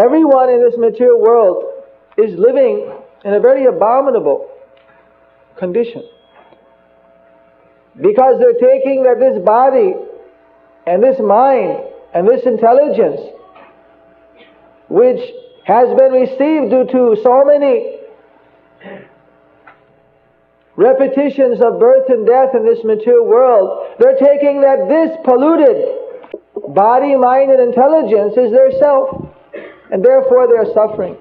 Everyone in this material world is living in a very abominable condition. Because they're taking that this body and this mind and this intelligence, which has been received due to so many repetitions of birth and death in this material world, they're taking that this polluted body, mind, and intelligence is their self, and therefore they're suffering.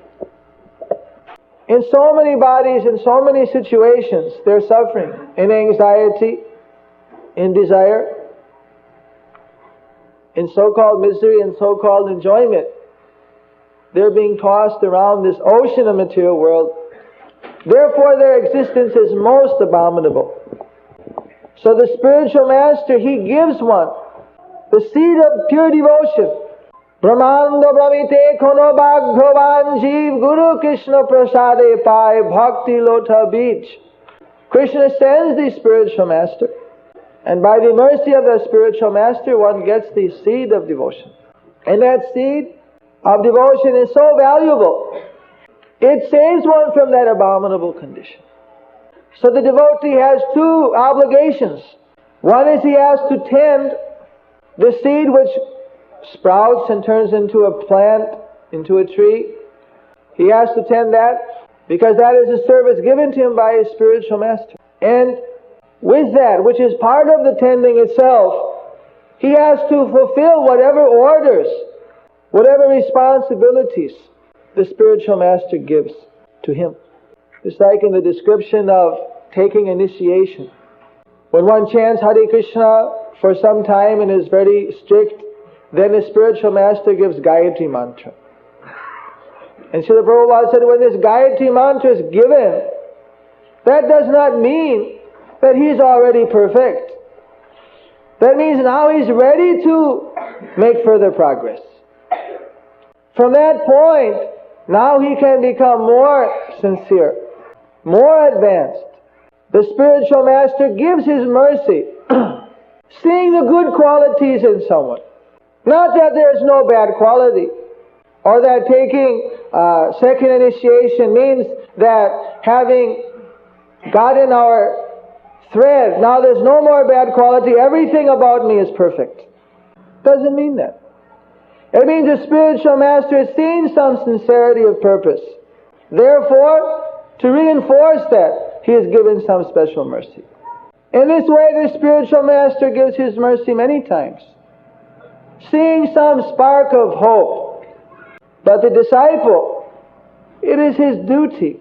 In so many bodies, in so many situations, they're suffering. In anxiety, in desire, in so-called misery and so-called enjoyment. They're being tossed around this ocean of material world. Therefore their existence is most abominable. So the spiritual master, he gives one the seed of pure devotion. Brahmanda Brahmite Kono Bhagavan Jeev Guru Krishna Prasade Pai Bhakti Lota Beach. Krishna sends the spiritual master, and by the mercy of the spiritual master one gets the seed of devotion. And that seed of devotion is so valuable. It saves one from that abominable condition. So the devotee has two obligations. One is he has to tend the seed which sprouts and turns into a plant, into a tree. He has to tend that because that is a service given to him by his spiritual master. And with that, which is part of the tending itself, he has to fulfill whatever orders, whatever responsibilities the spiritual master gives to him. It's like in the description of taking initiation. When one chants Hare Krishna for some time and is very strict, then the spiritual master gives Gayatri mantra. And Srila Prabhupada said, when this Gayatri mantra is given, that does not mean that he's already perfect. That means now he's ready to make further progress. From that point, now he can become more sincere, more advanced. The spiritual master gives his mercy, seeing the good qualities in someone. Not that there's no bad quality, or that taking second initiation means that having gotten our thread, now there's no more bad quality, everything about me is perfect. Doesn't mean that. It means the spiritual master has seen some sincerity of purpose. Therefore, to reinforce that, he has given some special mercy. In this way, the spiritual master gives his mercy many times, seeing some spark of hope. But the disciple, it is his duty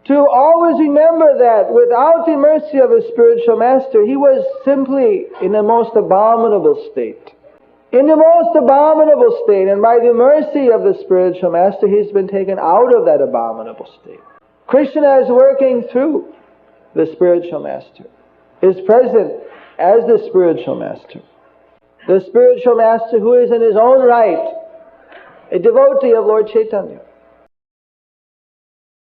to always remember that without the mercy of his spiritual master, he was simply in the most abominable state. In the most abominable state, and by the mercy of the spiritual master, he's been taken out of that abominable state. Krishna is working through the spiritual master, is present as the spiritual master. The spiritual master who is in his own right a devotee of Lord Caitanya.